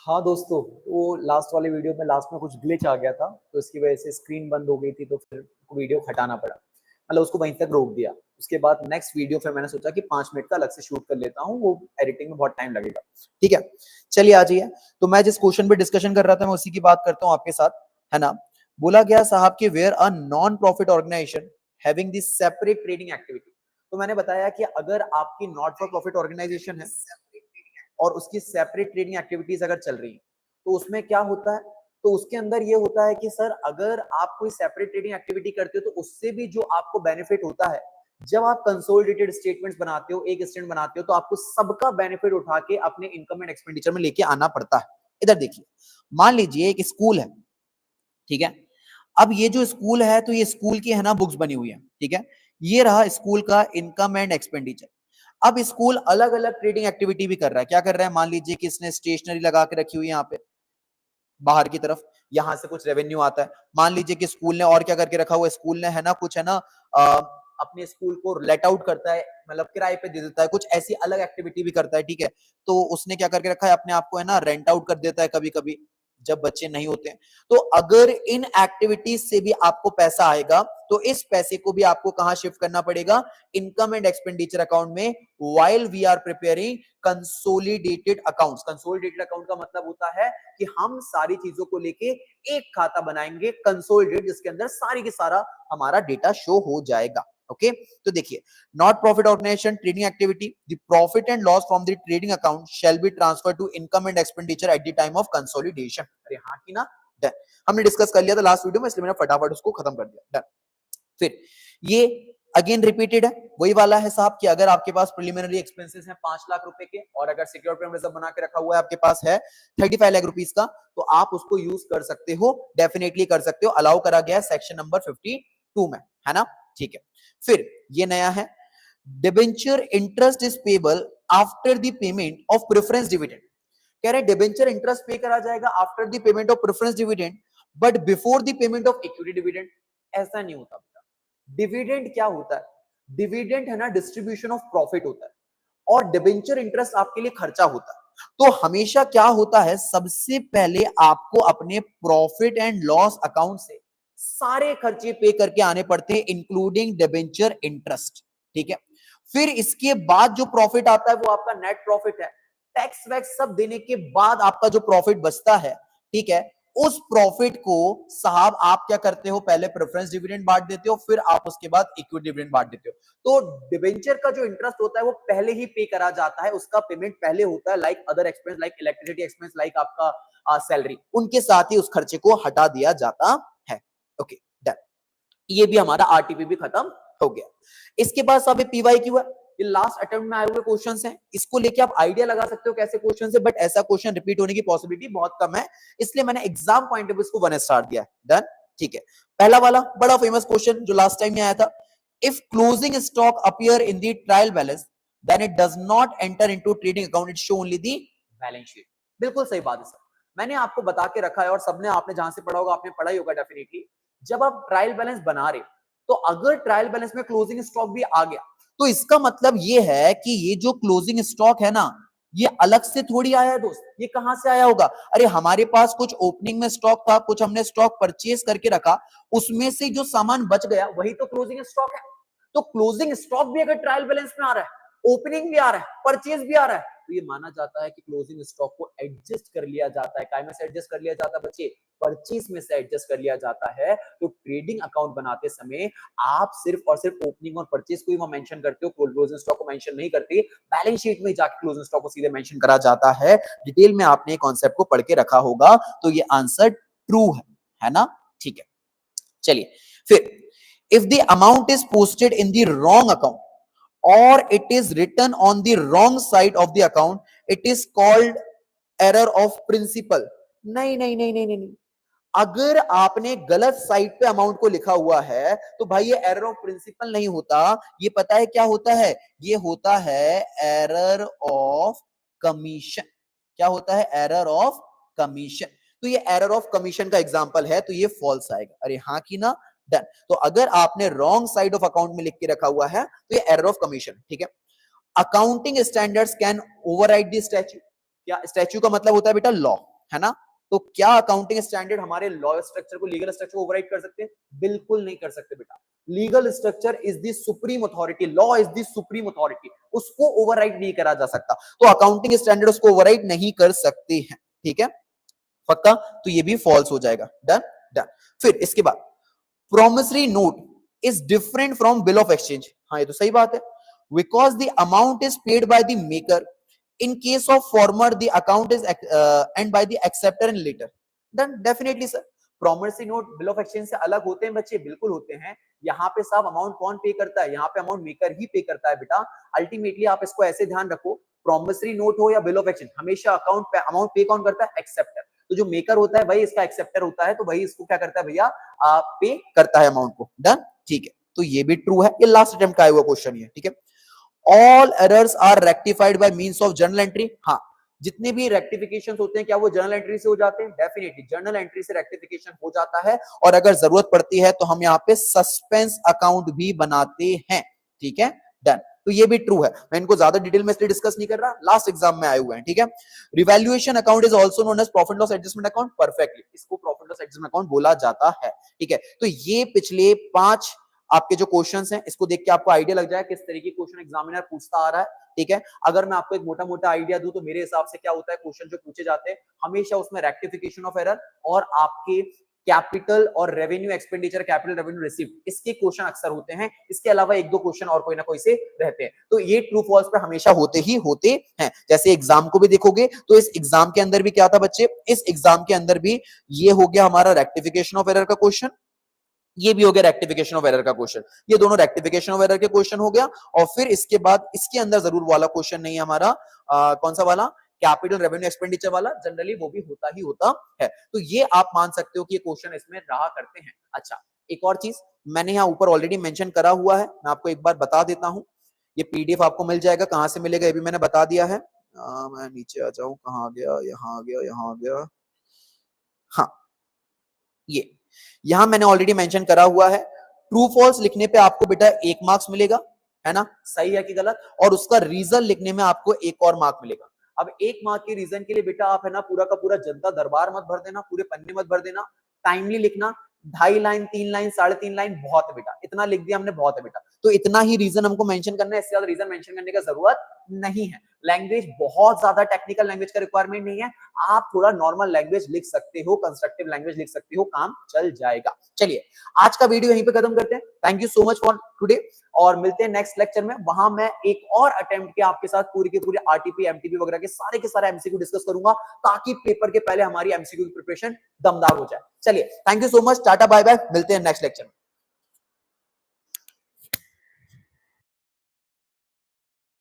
हाँ दोस्तों, वो लास्ट वाले वीडियो में लास्ट में कुछ ग्लिच आ गया था, तो इसकी वजह से स्क्रीन बंद हो गई थी, तो फिर वीडियो हटाना पड़ा। मतलब उसको वहीं तक रोक दिया। उसके बाद नेक्स्ट वीडियो फिर मैंने सोचा कि 5 मिनट का अलग से शूट कर लेता हूँ, वो एडिटिंग में बहुत टाइम लगेगा। ठीक है, चलिए आ जाइए। तो मैं जिस क्वेश्चन पे डिस्कशन कर रहा था मैं उसी की बात करता हूँ आपके साथ, है ना। बोला गया साहब कि where a non profit organisation having this separate trading activity. तो मैंने बताया कि अगर आपकी नॉट फॉर प्रॉफिट ऑर्गेनाइजेशन है और उसकी सेपरेट ट्रेडिंग एक्टिविटीज अगर चल रही है, तो उसमें क्या होता है, तो उसके अंदर ये होता है कि सर अगर आप कोई सेपरेट ट्रेडिंग एक्टिविटी करते हो तो उससे भी जो आपको बेनिफिट होता है, जब आप कंसोलिडेटेड स्टेटमेंट्स बनाते हो, एक स्टेटमेंट बनाते हो, तो आपको सबका बेनिफिट उठा के अपने इनकम एंड एक्सपेंडिचर में लेके आना पड़ता है। इधर देखिए, मान लीजिए एक स्कूल है, ठीक है। अब ये जो स्कूल है, तो ये स्कूल की है ना बुक्स बनी हुई है, ठीक है। ये रहा स्कूल का इनकम एंड एक्सपेंडिचर। अब स्कूल अलग अलग ट्रेडिंग एक्टिविटी भी कर रहा है। क्या कर रहा है, मान लीजिए कि इसने स्टेशनरी लगा के रखी हुई है यहाँ पे बाहर की तरफ, यहां से कुछ रेवेन्यू आता है। मान लीजिए कि स्कूल ने और क्या करके रखा हुआ है, स्कूल ने है ना कुछ है ना अपने स्कूल को लेट आउट करता है, मतलब किराए पे दे देता है, कुछ ऐसी अलग एक्टिविटी भी करता है, ठीक है। तो उसने क्या करके रखा है, अपने आप को है ना रेंट आउट कर देता है कभी कभी जब बच्चे नहीं होते हैं। तो अगर इन एक्टिविटीज से भी आपको पैसा आएगा, तो इस पैसे को भी आपको कहां शिफ्ट करना पड़ेगा, इनकम एंड एक्सपेंडिचर अकाउंट में, while we are preparing consolidated accounts. Consolidated account का मतलब होता है कि हम सारी चीजों को लेके एक खाता बनाएंगे कंसोलिडेट, जिसके अंदर सारी की सारा हमारा डेटा शो हो जाएगा। ओके, तो देखिए, not profit organisation trading activity, the profit and loss from the trading account shall be transfer to income and expenditure at the time of consolidation. अरे हाँ की ना, डन। हमने डिस्कस कर लिया था लास्ट वीडियो में, इसलिए मैंने फटाफट उसको खत्म कर दिया, डन। फिर ये अगेन रिपीटेड है, वही वाला है साहब कि अगर आपके पास प्रिलिमिनरी एक्सपेंसेस हैं 5 लाख रुपए के, और अगर सिक्योर प्रीमियम रिजर्व बना के रखा हुआ है आपके पास है 35 लाख रुपीस का, तो आप उसको यूज कर सकते हो, डेफिनेटली कर सकते हो, अलाउ करा गया है सेक्शन नंबर 52 में, है ना। ठीक है, फिर ये नया है, debenture interest is payable after the payment of preference dividend. कह रहे हैं डिबेंचर इंटरेस्ट पे करा जाएगा after the payment of preference dividend, but before the payment of equity dividend. ऐसा नहीं होता। डिविडेंड क्या होता है, डिविडेंड है ना डिस्ट्रीब्यूशन ऑफ प्रॉफिट होता है, और डिबेंचर इंटरेस्ट आपके लिए खर्चा होता है। तो हमेशा क्या होता है, सबसे पहले आपको अपने प्रॉफिट एंड लॉस अकाउंट से सारे खर्चे पे करके आने पड़ते हैं, इंक्लूडिंग डिबेंचर इंटरेस्ट, ठीक है। फिर इसके बाद जो प्रॉफिट आता है वो आपका नेट प्रॉफिट है। टैक्स वैक्स सब देने के बाद आपका जो प्रॉफिट बचता है, ठीक है, उस प्रॉफिट को साहब आप क्या करते हो, पहले प्रेफरेंस डिविडेंड बांट देते हो, फिर आप उसके बाद इक्विटी डिविडेंड बांट देते हो। तो डिबेंचर का जो इंटरेस्ट होता है वो पहले ही पे करा जाता है, उसका पेमेंट पहले होता है, like other expense, like electricity expense, like आपका सैलरी, उनके साथ ही उस खर्चे को हटा दिया जाता है। Okay, done. ये भी हमारा आरटीपी भी खत्म हो गया। इसके बाद साहब पीवाई क्यू है, ये लास्ट अटेम्प्ट में आए हुए क्वेश्चंस हैं, इसको लेके आप आइडिया लगा सकते हो कैसे क्वेश्चंस है, बट ऐसा क्वेश्चन रिपीट होने की पॉसिबिलिटी बहुत कम है, इसलिए मैंने एग्जाम पॉइंट ऑफ व्यू इसको 1 स्टार दिया है, डन। ठीक है, पहला वाला बड़ा फेमस क्वेश्चन जो लास्ट टाइम में आया था, if closing stock appear in the trial balance then it does not enter into trading account, it show only the balance sheet. बिल्कुल सही बात है सर, मैंने आपको बता के रखा है, और सबने आपने जहां से पढ़ा होगा आपने पढ़ा ही होगा डेफिनेटली। जब आप ट्रायल बैलेंस बना रहे, तो अगर ट्रायल बैलेंस में क्लोजिंग स्टॉक भी आ गया, तो इसका मतलब ये है कि ये जो क्लोजिंग स्टॉक है ना, ये अलग से थोड़ी आया है दोस्त, ये कहां से आया होगा, अरे हमारे पास कुछ ओपनिंग में स्टॉक था, कुछ हमने स्टॉक परचेज करके रखा, उसमें से जो सामान बच गया वही तो क्लोजिंग स्टॉक है। तो क्लोजिंग स्टॉक भी अगर ट्रायल बैलेंस में आ रहा है, ओपनिंग भी आ रहा है, परचेज भी आ रहा है, तो ये माना जाता है कि क्लोजिंग स्टॉक को एडजस्ट कर लिया जाता है। काय में से एडजस्ट कर लिया जाता है बच्चे, परचेज में से एडजस्ट कर लिया जाता है। तो ट्रेडिंग अकाउंट बनाते समय आप सिर्फ और सिर्फ ओपनिंग और परचेज को ही मेंशन करते हो, क्लोजिंग स्टॉक को मेंशन नहीं करते। बैलेंस शीट में जाके क्लोजिंग स्टॉक को सीधे मेंशन करा जाता है। डिटेल में आपने कॉन्सेप्ट को पढ़ के रखा होगा, तो ये आंसर ट्रू है ना। ठीक है, चलिए फिर, if the amount is posted in the wrong account or it is written on the wrong side of the account, it is called error of principle। नहीं नहीं नहीं नहीं नहीं, अगर आपने गलत साइड पे अमाउंट को लिखा हुआ है तो भाई ये एरर ऑफ प्रिंसिपल नहीं होता, ये पता है क्या होता है, ये होता है एरर ऑफ कमीशन। क्या होता है, एरर ऑफ कमीशन। तो ये एरर ऑफ कमीशन का एग्जांपल है, तो ये फॉल्स आएगा। अरे हाँ की ना, डन। तो अगर आपने रॉन्ग साइड ऑफ अकाउंट में लिख के रखा हुआ है तो ये एरर ऑफ कमीशन, ठीक है। Accounting standards can override the statue. क्या स्टैच्यू का मतलब होता है बेटा, लॉ। है ना। तो क्या अकाउंटिंग स्टैंडर्ड हमारे लॉ स्ट्रक्चर को, लीगल स्ट्रक्चर को ओवरराइड कर सकते हैं? बिल्कुल नहीं कर सकते बेटा। Legal structure is the supreme authority, law is the supreme authority, उसको ओवरराइड नहीं करा जा सकता। तो अकाउंटिंग स्टैंडर्ड उसको ओवरराइड नहीं कर सकते हैं, ठीक है, पक्का। तो ये भी फॉल्स हो जाएगा, डन डन। फिर इसके बाद promissory note is different from bill of exchange, हाँ ये तो सही बात है, because the amount is paid by the maker, in case of former the account is and by the acceptor in later, then definitely sir promissory note bill of exchange से अलग होते हैं बच्चे, बिल्कुल होते हैं। यहाँ पे साहब अमाउंट कौन पे करता है? यहाँ पे अमाउंट मेकर ही पे करता है बेटा। अल्टीमेटली आप इसको ऐसे ध्यान रखो, promissory note हो या बिल ऑफ एक्सचेंज, हमेशा अकाउंट पे अमाउंट पे कौन करता है? एक्सेप्टर। तो जो मेकर होता है भाई इसका एक्सेप्टर होता है, तो भाई इसको क्या करता है भैया? पे करता है अमाउंट को, डन, ठीक है। तो ये भी ट्रू है, ये लास्ट अटेम्प्ट का आया हुआ क्वेश्चन है, ठीक है। All errors are rectified by means of journal entry, हाँ जितने भी रेक्टिफिकेशन होते हैं क्या वो जर्नल एंट्री से हो जाते हैं? डेफिनेटली जर्नल एंट्री से रेक्टिफिकेशन हो जाता है, और अगर जरूरत पड़ती है तो हम यहाँ पे सस्पेंस अकाउंट भी बनाते हैं, ठीक है, डन। तो ये भी ट्रू है, मैं इनको ज्यादा डिटेल में इसलिए डिस्कस नहीं कर रहा, लास्ट एग्जाम में आए हुए हैं, ठीक है। Revaluation account is also known as profit loss adjustment account, perfectly इसको प्रॉफिट लॉस एडजस्टमेंट अकाउंट बोला जाता है, ठीक है। तो ये पिछले 5 आपके जो क्वेश्चंस हैं इसको देख के आपको आइडिया लग जाए किस तरीके के क्वेश्चन एग्जामिनर पूछता आ रहा है, ठीक है। अगर मैं आपको एक मोटा मोटा आइडिया दूं तो मेरे हिसाब से क्या होता है, क्वेश्चन जो पूछे जाते हैं हमेशा उसमें रेक्टिफिकेशन ऑफ एरर और आपके कैपिटल और revenue expenditure, capital revenue received, इसके क्वेश्चन अक्सर होते हैं। इसके अलावा एक दो क्वेश्चन और कोई ना कोई से रहते हैं। तो ये ट्रू फॉल्स पे हमेशा होते ही होते हैं। जैसे एग्जाम को भी देखोगे तो इस एग्जाम के अंदर भी क्या था बच्चे, इस एग्जाम के अंदर भी ये हो गया हमारा रेक्टिफिकेशन ऑफ एरर का क्वेश्चन, ये भी हो गया रेक्टिफिकेशन ऑफ एरर का क्वेश्चन, ये दोनों रेक्टिफिकेशन ऑफ एरर के क्वेश्चन हो गया। और फिर इसके बाद इसके अंदर जरूर वाला क्वेश्चन नहीं है हमारा, कौन सा वाला, कैपिटल रेवेन्यू एक्सपेंडिचर वाला, जनरली वो भी होता ही होता है। तो ये आप मान सकते हो कि ये क्वेश्चन इसमें रहा करते हैं। अच्छा, एक और चीज मैंने यहाँ ऊपर ऑलरेडी मेंशन करा हुआ है, मैं आपको एक बार बता देता हूँ। ये पीडीएफ आपको मिल जाएगा, कहां से मिलेगा ये भी मैंने बता दिया है। मैं नीचे आ जाऊं, कहाँ आ गया, यहाँ आ गया, यहाँ आ गया, हाँ ये यहां मैंने ऑलरेडी मेंशन करा हुआ है। ट्रू फॉल्स लिखने पे आपको बेटा 1 मार्क्स मिलेगा, है ना, सही है कि गलत, और उसका रीजन लिखने में आपको 1 और मार्क मिलेगा। अब 1 मार्क के रीजन के लिए बेटा आप है ना पूरा का पूरा जनता दरबार मत भर देना, पूरे पन्ने मत भर देना, टाइमली लिखना, 2.5 लाइन 3 लाइन 3.5 लाइन बहुत है बेटा, इतना लिख दिया हमने बहुत है बेटा। तो इतना ही रीजन हमको मेंशन करना है, इससे ज्यादा रीजन मेंशन करने का जरूरत नहीं है। लैंग्वेज बहुत ज्यादा टेक्निकल लैंग्वेज का रिक्वायरमेंट नहीं है, आप थोड़ा नॉर्मल लैंग्वेज लिख सकते हो, कंस्ट्रक्टिव लैंग्वेज लिख सकते हो, काम चल जाएगा। चलिए आज का वीडियो यहीं पे खत्म करते हैं। Thank you so much for today, और मिलते हैं नेक्स्ट लेक्चर में। वहां मैं एक और अटेम्प्ट के आपके साथ पूरी के पूरे आरटीपी एमटीपी वगैरह के सारे एमसीक्यू डिस्कस करूंगा, ताकि पेपर के पहले हमारी एमसीक्यू की प्रिपरेशन दमदार हो जाए। चलिए thank you so much, tata bye bye, मिलते हैं नेक्स्ट लेक्चर में।